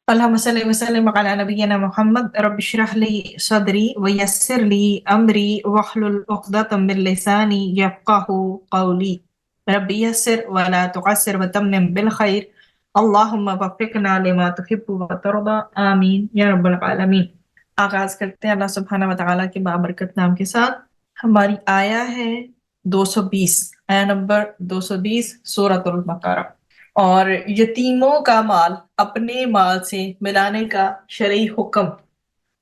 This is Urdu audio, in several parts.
اللهم صل وسلم على نبينا محمد رب اشرح لي صدري ويسر لي أمري واحلل عقدة من لساني يفقه قولي رب يسر ولا تعسر وتمم بالخير اللهم وفقنا لما تحب وترضى آمین یا رب العالمین۔ آغاز کرتے ہیں اللہ سبحانہ وتعالیٰ کے بابرکت نام کے ساتھ۔ ہماری آیا ہے 220، آیا نمبر 220 سورۃ البقرہ۔ اور یتیموں کا مال اپنے مال سے ملانے کا شرعی حکم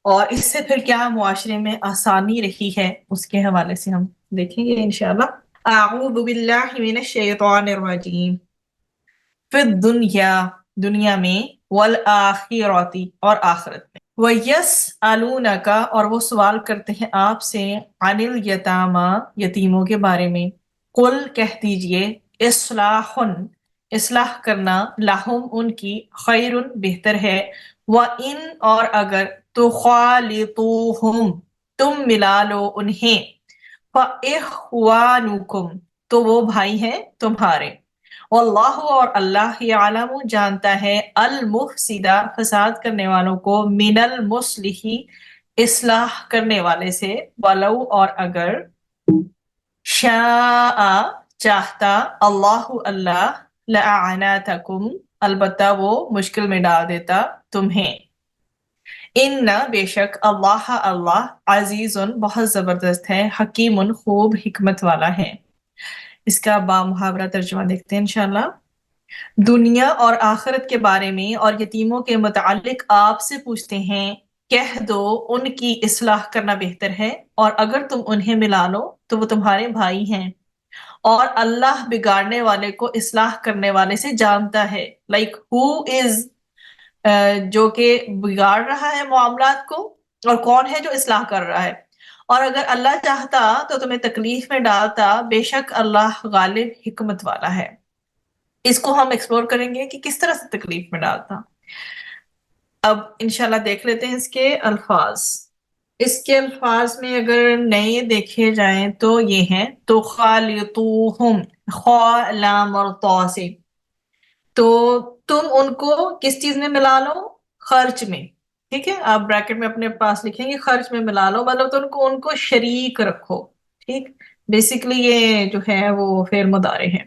اور اس سے پھر کیا معاشرے میں آسانی رہی ہے اس کے حوالے سے ہم دیکھیں گے انشاءاللہ۔ اعوذ باللہ من الشیطان الرجیم۔ فی الدنیا، دنیا میں، والآخرۃ، اور آخرت میں۔ وَيَسْأَلُونَكَ، اور وہ سوال کرتے ہیں آپ سے، عن الیتامیٰ، یتیموں کے بارے میں۔ قل، کہہ دیجئے، اصلاح، اصلاح کرنا، لہم، ان کی، خیر، بہتر ہے، وَإِنْ، اور اگر، تخالطوہم، تم ملا لو انہیں، فإخوانکم، تو وہ بھائی ہیں تمہارے، واللہ، اور اللہ، یعلم، جانتا ہے، المفسدہ، فساد کرنے والوں کو، من المصلح، اصلاح کرنے والے سے، ولو، اور اگر، شاء، چاہتا، اللہ، اللہ، لأعنتکم، البتہ وہ مشکل میں ڈال دیتا تمہیں۔ ان، بے شک، اللہ، اللہ، عزیز، بہت زبردست ہے، حکیم، خوب حکمت والا ہے۔ اس کا با محاورہ ترجمہ دیکھتے ہیں انشاءاللہ۔ دنیا اور آخرت کے بارے میں اور یتیموں کے متعلق آپ سے پوچھتے ہیں، کہہ دو ان کی اصلاح کرنا بہتر ہے، اور اگر تم انہیں ملا لو تو وہ تمہارے بھائی ہیں، اور اللہ بگاڑنے والے کو اصلاح کرنے والے سے جانتا ہے، لائک ہو از، جو کہ بگاڑ رہا ہے معاملات کو، اور کون ہے جو اصلاح کر رہا ہے۔ اور اگر اللہ چاہتا تو تمہیں تکلیف میں ڈالتا، بے شک اللہ غالب حکمت والا ہے۔ اس کو ہم ایکسپلور کریں گے کہ کس طرح سے تکلیف میں ڈالتا۔ اب انشاءاللہ دیکھ لیتے ہیں اس کے الفاظ۔ اس کے الفاظ میں اگر نئے دیکھے جائیں تو یہ ہیں، تو خالطوہم، خا، لام اور طا سے، تو تم ان کو کس چیز میں ملا لو؟ خرچ میں، ٹھیک ہے، آپ بریکٹ میں اپنے پاس لکھیں گے خرچ میں ملا لو، مطلب تو ان کو شریک رکھو، ٹھیک، بیسیکلی یہ جو ہے وہ فعل مضارع ہے۔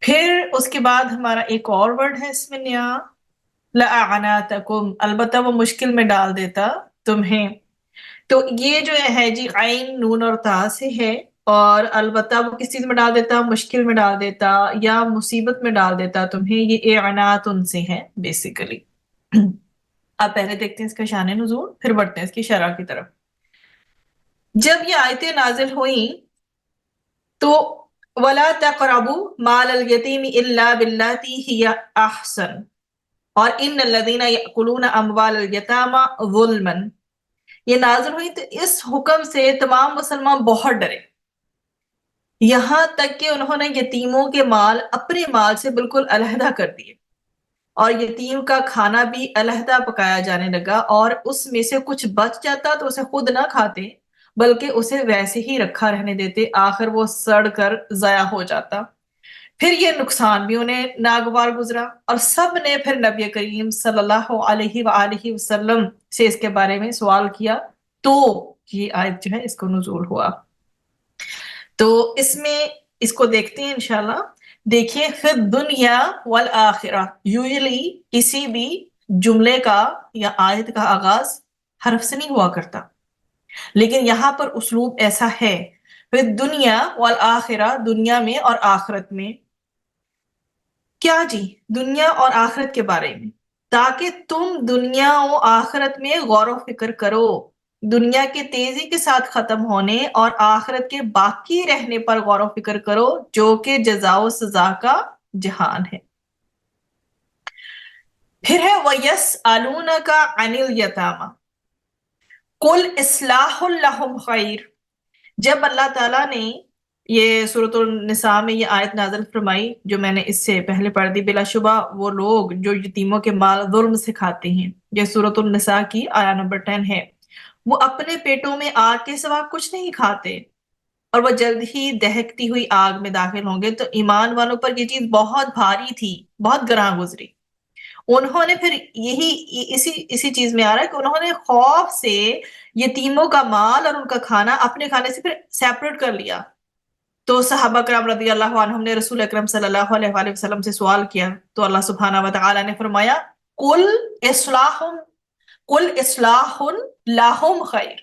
پھر اس کے بعد ہمارا ایک اور ورڈ ہے اس میں نیا، لأعنتکم، البتہ وہ مشکل میں ڈال دیتا تمہیں۔ تو یہ جو ہے جی عین، نون اور تا سے ہے، اور البتہ وہ کس چیز میں ڈال دیتا؟ مشکل میں ڈال دیتا یا مصیبت میں ڈال دیتا تمہیں، یہ اعنات ان سے ہے بیسیکلی۔ اب پہلے دیکھتے ہیں اس کا شان نزول، پھر بڑھتے ہیں اس کی شرح کی طرف۔ جب یہ آیتیں نازل ہوئیں تو وَلَا تَقْرَبُوا مَالَ الْيَتِيمِ إِلَّا بِاللَّتِي هِيَ أَحْسَنُ، اور إِنَّ الَّذِينَ يَأْكُلُونَ أَمْوَالَ الْيَتَامَى ظُلْمًا، یہ نازل ہوئی تو اس حکم سے تمام مسلمان بہت ڈرے، یہاں تک کہ انہوں نے یتیموں کے مال اپنے مال سے بالکل علیحدہ کر دیے، اور یتیم کا کھانا بھی علیحدہ پکایا جانے لگا، اور اس میں سے کچھ بچ جاتا تو اسے خود نہ کھاتے بلکہ اسے ویسے ہی رکھا رہنے دیتے، آخر وہ سڑ کر ضائع ہو جاتا۔ پھر یہ نقصان بھی انہیں ناگوار گزرا، اور سب نے پھر نبی کریم صلی اللہ علیہ وآلہ وسلم سے اس کے بارے میں سوال کیا، تو یہ آیت جو ہے اس کو نزول ہوا۔ تو اس میں اس کو دیکھتے ہیں انشاءاللہ۔ دیکھیے، فی الدنیا والآخرہ، یوزلی کسی بھی جملے کا یا آیت کا آغاز حرف سے نہیں ہوا کرتا، لیکن یہاں پر اسلوب ایسا ہے، فی الدنیا والآخرہ، دنیا میں اور آخرت میں۔ کیا جی؟ دنیا اور آخرت کے بارے میں، تاکہ تم دنیا و آخرت میں غور و فکر کرو، دنیا کے تیزی کے ساتھ ختم ہونے اور آخرت کے باقی رہنے پر غور و فکر کرو، جو کہ جزا و سزا کا جہان ہے۔ پھر ہے وَيَسْأَلُونَكَ عَنِ الْيَتَامَى قُلْ إِصْلَاحٌ لَهُمْ خَيْرٌ، جب اللہ تعالیٰ نے یہ سورۃ النساء میں یہ آیت نازل فرمائی جو میں نے اس سے پہلے پڑھ دی، بلا شبہ وہ لوگ جو یتیموں کے مال ظلم سے کھاتے ہیں، یہ سورۃ النساء کی آیہ نمبر 10 ہے، وہ اپنے پیٹوں میں آگ کے سوا کچھ نہیں کھاتے، اور وہ جلد ہی دہکتی ہوئی آگ میں داخل ہوں گے۔ تو ایمان والوں پر یہ چیز بہت بھاری تھی، بہت گراں گزری، انہوں نے پھر اسی چیز میں آ رہا ہے کہ انہوں نے خوف سے یتیموں کا مال اور ان کا کھانا اپنے کھانے سے پھر سیپریٹ کر لیا. تو صحابہ کرام رضی اللہ عنہم نے رسول اکرم صلی اللہ علیہ وآلہ وسلم سے سوال کیا تو اللہ سبحانہ و تعالی نے فرمایا قل اصلاح لہم خیر.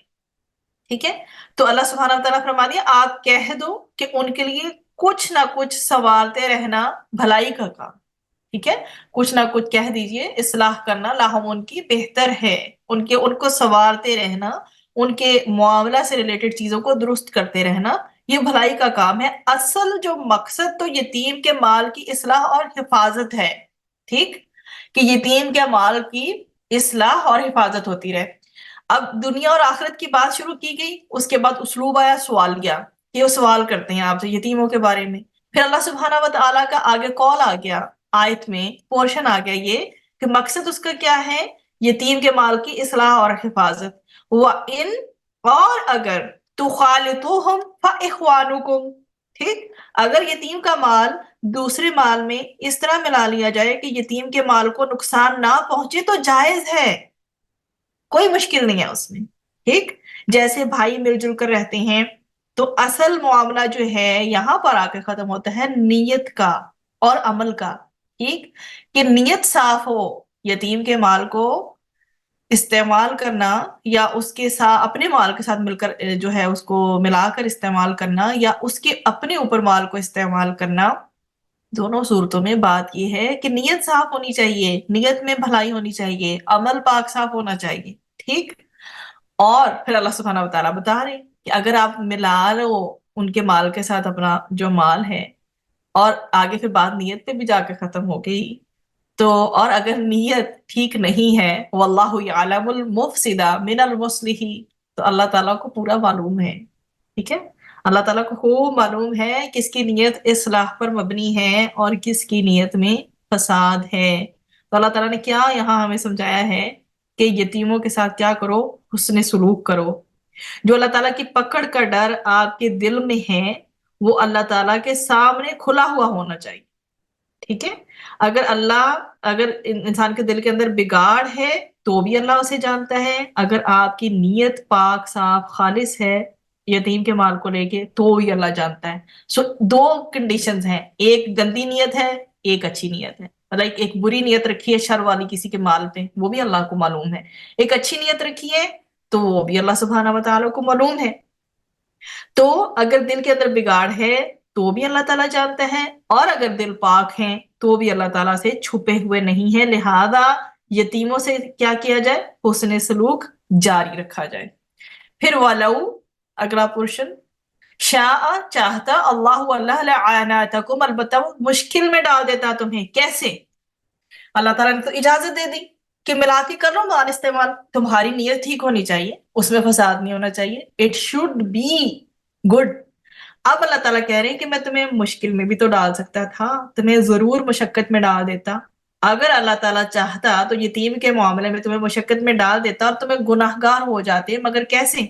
ٹھیک ہے، تو اللہ سبحانہ و تعالیٰ فرما دیا آپ کہہ دو کہ ان کے لیے کچھ نہ کچھ سنوارتے رہنا بھلائی کا کام. ٹھیک ہے، کچھ نہ کچھ کہہ دیجئے، اصلاح کرنا لاہم ان کی بہتر ہے، ان کو سنوارتے رہنا، ان کے معاملہ سے ریلیٹڈ چیزوں کو درست کرتے رہنا، یہ بھلائی کا کام ہے. اصل جو مقصد تو یتیم کے مال کی اصلاح اور حفاظت ہے. ٹھیک، کہ یتیم کے مال کی اصلاح اور حفاظت ہوتی رہے. اب دنیا اور آخرت کی بات شروع کی گئی، اس کے بعد اسلوب آیا سوالیہ کہ وہ سوال کرتے ہیں آپ سے یتیموں کے بارے میں. پھر اللہ سبحانہ و تعالیٰ کا آگے کال آ گیا، آیت میں پورشن آ گیا یہ کہ مقصد اس کا کیا ہے، یتیم کے مال کی اصلاح اور حفاظت. وَإِن اور اگر تُخَالِطُوهُمْ فَإِخْوَانُكُمْ. ٹھیک، اگر یتیم کا مال دوسرے مال میں اس طرح ملا لیا جائے کہ یتیم کے مال کو نقصان نہ پہنچے تو جائز ہے، کوئی مشکل نہیں ہے اس میں. ٹھیک، جیسے بھائی مل جل کر رہتے ہیں تو اصل معاملہ جو ہے یہاں پر آ کے ختم ہوتا ہے نیت کا اور عمل کا. ٹھیک، کہ نیت صاف ہو، یتیم کے مال کو استعمال کرنا یا اس کے ساتھ اپنے مال کے ساتھ مل کر جو ہے اس کو ملا کر استعمال کرنا یا اس کے اپنے اوپر مال کو استعمال کرنا، دونوں صورتوں میں بات یہ ہے کہ نیت صاف ہونی چاہیے، نیت میں بھلائی ہونی چاہیے، عمل پاک صاف ہونا چاہیے. ٹھیک، اور پھر اللہ سبحانہ و تعالیٰ بتا رہے کہ اگر آپ ملا لو ان کے مال کے ساتھ اپنا جو مال ہے، اور آگے پھر بات نیت پہ بھی جا کے ختم ہو گئی، تو اور اگر نیت ٹھیک نہیں ہے واللہ یعلم المفسد من المصلح، تو اللہ تعالیٰ کو پورا معلوم ہے. ٹھیک ہے، اللہ تعالیٰ کو خوب معلوم ہے کس کی نیت اصلاح پر مبنی ہے اور کس کی نیت میں فساد ہے. تو اللہ تعالیٰ نے کیا یہاں ہمیں سمجھایا ہے کہ یتیموں کے ساتھ کیا کرو، حسن سلوک کرو. جو اللہ تعالیٰ کی پکڑ کا ڈر آپ کے دل میں ہے وہ اللہ تعالیٰ کے سامنے کھلا ہوا ہونا چاہیے. ٹھیک ہے، اگر انسان کے دل کے اندر بگاڑ ہے تو بھی اللہ اسے جانتا ہے، اگر آپ کی نیت پاک صاف خالص ہے یتیم کے مال کو لے کے تو بھی اللہ جانتا ہے. سو دو کنڈیشنز ہیں، ایک گندی نیت ہے، ایک اچھی نیت ہے. مطلب ایک بری نیت رکھی ہے شر والی کسی کے مال پہ، وہ بھی اللہ کو معلوم ہے. ایک اچھی نیت رکھی ہے تو وہ بھی اللہ سبحانہ و تعالیٰ کو معلوم ہے. تو اگر دل کے اندر بگاڑ ہے تو بھی اللہ تعالیٰ جانتا ہے، اور اگر دل پاک ہیں تو بھی اللہ تعالیٰ سے چھپے ہوئے نہیں ہے. لہذا یتیموں سے کیا کیا جائے، حسن سلوک جاری رکھا جائے. پھر وَلَوْ اگلا پورشن، شاء چاہتا، اللہ لَعَانَتَكُمْ البتہ وہ مشکل میں ڈال دیتا تمہیں. کیسے؟ اللہ تعالیٰ نے تو اجازت دے دی کہ ملا کے کر لو مال استعمال، تمہاری نیت ٹھیک ہونی چاہیے، اس میں فساد نہیں ہونا چاہیے. It should be good. اب اللہ تعالیٰ کہہ رہے ہیں کہ میں تمہیں مشکل میں بھی تو ڈال سکتا تھا، تمہیں ضرور مشقت میں ڈال دیتا. اگر اللہ تعالیٰ چاہتا تو یتیم کے معاملے میں تمہیں مشقت میں ڈال دیتا اور تمہیں گناہ گار ہو جاتے، مگر کیسے؟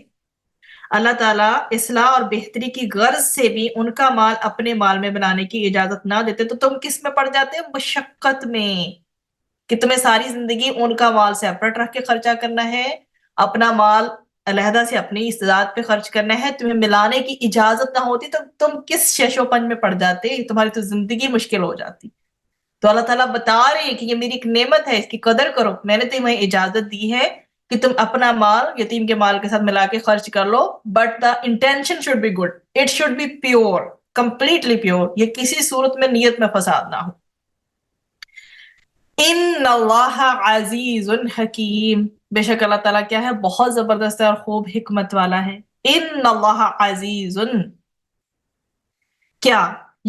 اللہ تعالیٰ اصلاح اور بہتری کی غرض سے بھی ان کا مال اپنے مال میں بنانے کی اجازت نہ دیتے تو تم کس میں پڑ جاتے؟ مشقت میں، کہ تمہیں ساری زندگی ان کا مال سیپریٹ رکھ کے خرچہ کرنا ہے، اپنا مال علیحدہ سے اپنی استعداد پہ خرچ کرنا ہے. تمہیں ملانے کی اجازت نہ ہوتی تو تم کس شش و پنج میں پڑ جاتے، تمہاری تو زندگی مشکل ہو جاتی. تو اللہ تعالیٰ بتا رہے ہیں کہ یہ میری ایک نعمت ہے، اس کی قدر کرو، میں نے تمہیں اجازت دی ہے کہ تم اپنا مال یتیم کے مال کے ساتھ ملا کے خرچ کر لو، but the intention should be good, it should be pure, completely pure, یہ کسی صورت میں نیت میں فساد نہ ہو. ان اللہ عزیز حکیم، بے شک اللہ تعالیٰ کیا ہے، بہت زبردست اور خوب حکمت والا ہے. ان اللہ عزیز، کیا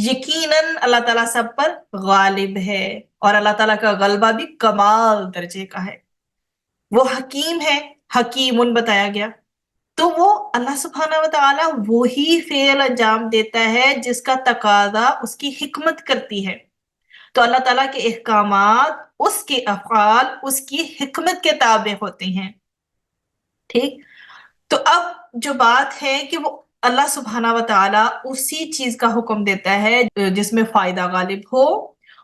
یقیناً اللہ تعالیٰ سب پر غالب ہے، اور اللہ تعالیٰ کا غلبہ بھی کمال درجے کا ہے. وہ حکیم ہے، حکیمن بتایا گیا تو وہ اللہ سبحانہ و تعالیٰ وہی فعل انجام دیتا ہے جس کا تقاضا اس کی حکمت کرتی ہے. تو اللہ تعالیٰ کے احکامات، اس کے افعال اس کی حکمت کے تابع ہوتے ہیں. ٹھیک، تو اب جو بات ہے کہ وہ اللہ سبحانہ و تعالیٰ اسی چیز کا حکم دیتا ہے جس میں فائدہ غالب ہو،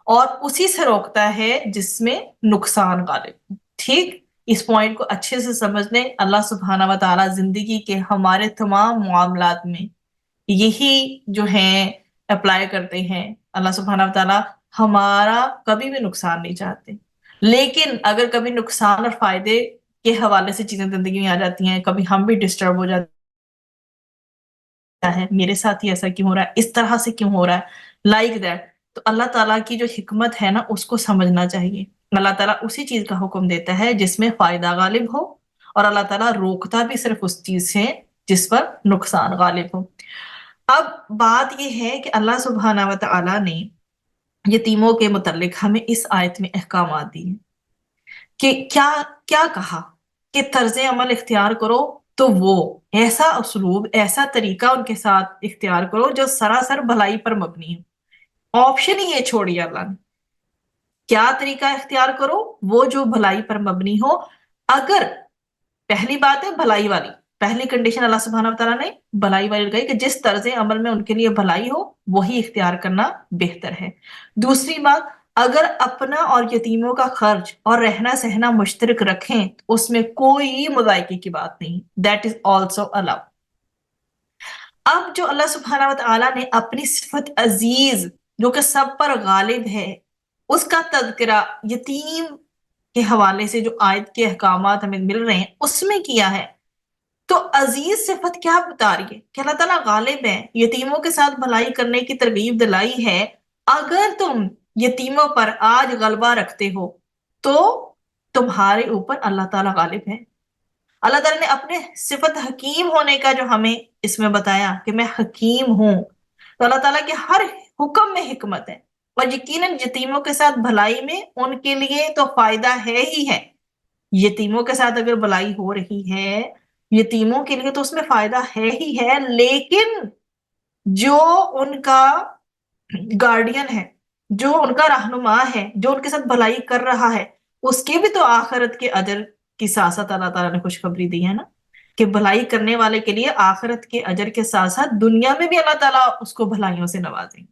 اور اسی سے روکتا ہے جس میں نقصان غالب. ٹھیک، اس پوائنٹ کو اچھے سے سمجھ لیں. اللہ سبحانہ و تعالیٰ زندگی کے ہمارے تمام معاملات میں یہی جو ہیں اپلائی کرتے ہیں. اللہ سبحانہ و تعالیٰ ہمارا کبھی بھی نقصان نہیں چاہتے، لیکن اگر کبھی نقصان اور فائدے کے حوالے سے چیزیں زندگی میں آ جاتی ہیں، کبھی ہم بھی ڈسٹرب ہو جاتے ہے، میرے ساتھ ہی ایسا کیوں ہو رہا ہے، اس طرح سے کیوں ہو رہا ہے، لائک دیٹ. تو اللہ تعالیٰ کی جو حکمت ہے نا، اس کو سمجھنا چاہیے. اللہ تعالیٰ اسی چیز کا حکم دیتا ہے جس میں فائدہ غالب ہو، اور اللہ تعالیٰ روکتا بھی صرف اس چیز سے جس پر نقصان غالب ہو. اب بات یہ ہے کہ اللہ سبحانہ و تعالیٰ نے یتیموں کے متعلق ہمیں اس آیت میں احکامات دی ہیں کہ کیا کیا کہا کہ طرز عمل اختیار کرو تو وہ ایسا اسلوب، ایسا طریقہ ان کے ساتھ اختیار کرو جو سراسر بھلائی پر مبنی ہو. آپشن ہی یہ چھوڑی اللہ نے، کیا طریقہ اختیار کرو وہ جو بھلائی پر مبنی ہو. اگر پہلی بات ہے بھلائی والی، پہلی کنڈیشن اللہ سبحانہ و تعالیٰ نے بھلائی والی لگائی کہ جس طرز عمل میں ان کے لیے بھلائی ہو وہی اختیار کرنا بہتر ہے. دوسری بات، اگر اپنا اور یتیموں کا خرچ اور رہنا سہنا مشترک رکھیں تو اس میں کوئی مذائقے کی بات نہیں. That is also allow. اب جو اللہ سبحانہ و تعالیٰ نے اپنی صفت عزیز جو کہ سب پر غالب ہے، اس کا تذکرہ یتیم کے حوالے سے جو آیت کے احکامات ہمیں مل رہے ہیں اس میں کیا ہے، تو عزیز صفت کیا بتا رہی ہے کہ اللہ تعالیٰ غالب ہے، یتیموں کے ساتھ بھلائی کرنے کی ترغیب دلائی ہے. اگر تم یتیموں پر آج غلبہ رکھتے ہو تو تمہارے اوپر اللہ تعالیٰ غالب ہے. اللہ تعالیٰ نے اپنے صفت حکیم ہونے کا جو ہمیں اس میں بتایا کہ میں حکیم ہوں، تو اللہ تعالیٰ کے ہر حکم میں حکمت ہے. اور یقیناً یتیموں کے ساتھ بھلائی میں ان کے لیے تو فائدہ ہے ہی ہے. یتیموں کے ساتھ اگر بھلائی ہو رہی ہے یتیموں کے لیے تو اس میں فائدہ ہے ہی ہے، لیکن جو ان کا گارڈین ہے، جو ان کا رہنما ہے، جو ان کے ساتھ بھلائی کر رہا ہے، اس کے بھی تو آخرت کے اجر کی ساتھ ساتھ اللہ تعالیٰ نے خوشخبری دی ہے نا، کہ بھلائی کرنے والے کے لیے آخرت کے اجر کے ساتھ ساتھ دنیا میں بھی اللہ تعالیٰ اس کو بھلائیوں سے نوازیں.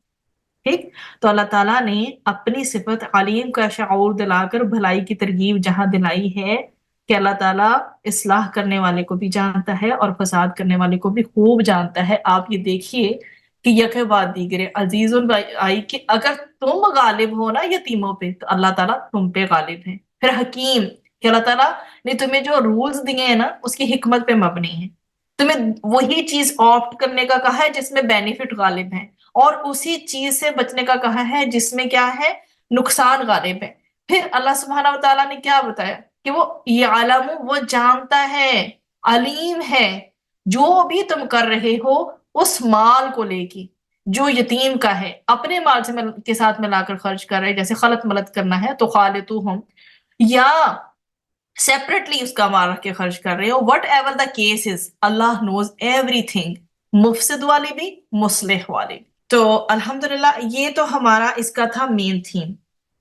ٹھیک، تو اللہ تعالیٰ نے اپنی صفت علیم کا شعور دلا کر بھلائی کی ترغیب جہاں دلائی ہے کہ اللہ تعالیٰ اصلاح کرنے والے کو بھی جانتا ہے اور فساد کرنے والے کو بھی خوب جانتا ہے. آپ یہ دیکھیے کہ یکے بعد دیگرے عزیز آئی کہ اگر تم غالب ہو نا یتیموں پہ تو اللہ تعالیٰ تم پہ غالب ہے. پھر حکیم کہ اللہ تعالیٰ نے تمہیں جو رولز دیے ہیں نا اس کی حکمت پہ مبنی ہے. تمہیں وہی چیز آپٹ کرنے کا کہا ہے جس میں بینیفٹ غالب ہے، اور اسی چیز سے بچنے کا کہا ہے جس میں کیا ہے، نقصان غالب ہے. پھر اللہ سبحانہ و تعالیٰ نے کیا بتایا کہ وہ یعلم، وہ جانتا ہے، علیم ہے جو بھی تم کر رہے ہو اس مال کو لے کے جو یتیم کا ہے، اپنے مال سے کے ساتھ ملا کر خرچ کر رہے، جیسے خلط ملت کرنا ہے تو خالطوہم، یا سیپریٹلی اس کا مال رکھ کے خرچ کر رہے ہو. Whatever the case is, اللہ نوز ایوری تھنگ، مفسد والے بھی مصلح والے بھی. تو الحمدللہ یہ تو ہمارا اس کا تھا مین تھیم.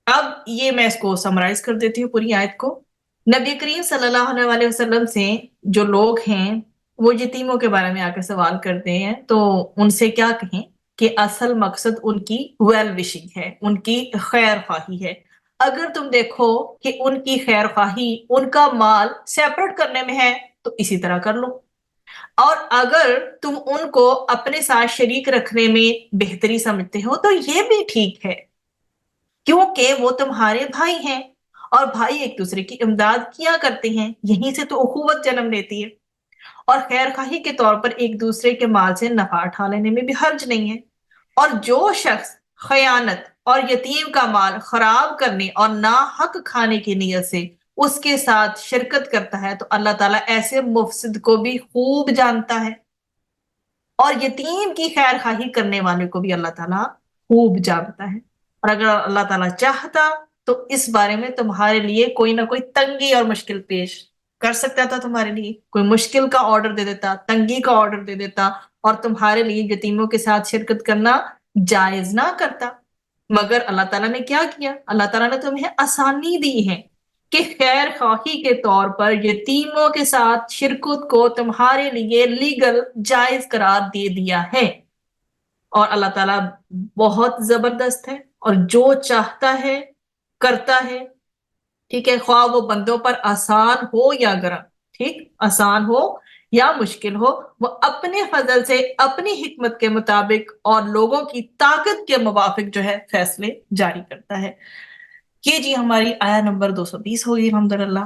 اب یہ میں اس کو سمرائز کر دیتی ہوں پوری آیت کو. نبی کریم صلی اللہ علیہ وسلم سے جو لوگ ہیں وہ یتیموں کے بارے میں آ کر سوال کرتے ہیں تو ان سے کیا کہیں کہ اصل مقصد ان کی ویل وشنگ ہے، ان کی خیر خواہی ہے. اگر تم دیکھو کہ ان کی خیر خواہی ان کا مال سیپریٹ کرنے میں ہے تو اسی طرح کر لو، اور اگر تم ان کو اپنے ساتھ شریک رکھنے میں بہتری سمجھتے ہو تو یہ بھی ٹھیک ہے، کیونکہ وہ تمہارے بھائی ہیں اور بھائی ایک دوسرے کی امداد کیا کرتے ہیں، یہیں سے تو اخوت جنم لیتی ہے. اور خیر خواہی کے طور پر ایک دوسرے کے مال سے نفع اٹھا لینے میں بھی حرج نہیں ہے. اور جو شخص خیانت اور یتیم کا مال خراب کرنے اور ناحق کھانے کی نیت سے اس کے ساتھ شرکت کرتا ہے تو اللہ تعالیٰ ایسے مفسد کو بھی خوب جانتا ہے، اور یتیم کی خیر خواہی کرنے والے کو بھی اللہ تعالیٰ خوب جانتا ہے. اور اگر اللہ تعالیٰ چاہتا تو اس بارے میں تمہارے لیے کوئی نہ کوئی تنگی اور مشکل پیش کر سکتا تھا، تمہارے لیے کوئی مشکل کا آرڈر دے دیتا، تنگی کا آرڈر دے دیتا، اور تمہارے لیے یتیموں کے ساتھ شرکت کرنا جائز نہ کرتا. مگر اللہ تعالیٰ نے کیا کیا؟ اللہ تعالیٰ نے تمہیں آسانی دی ہے کہ خیر خواہی کے طور پر یتیموں کے ساتھ شرکت کو تمہارے لیے لیگل جائز قرار دے دیا ہے. اور اللہ تعالیٰ بہت زبردست ہے، اور جو چاہتا ہے کرتا ہے، ٹھیک ہے، خواہ وہ بندوں پر آسان ہو یا گرم، ٹھیک، آسان ہو یا مشکل ہو، وہ اپنے فضل سے اپنی حکمت کے مطابق اور لوگوں کی طاقت کے موافق جو ہے فیصلے جاری کرتا ہے۔ یہ جی ہماری آیا نمبر 220 ہوگی الحمدللہ۔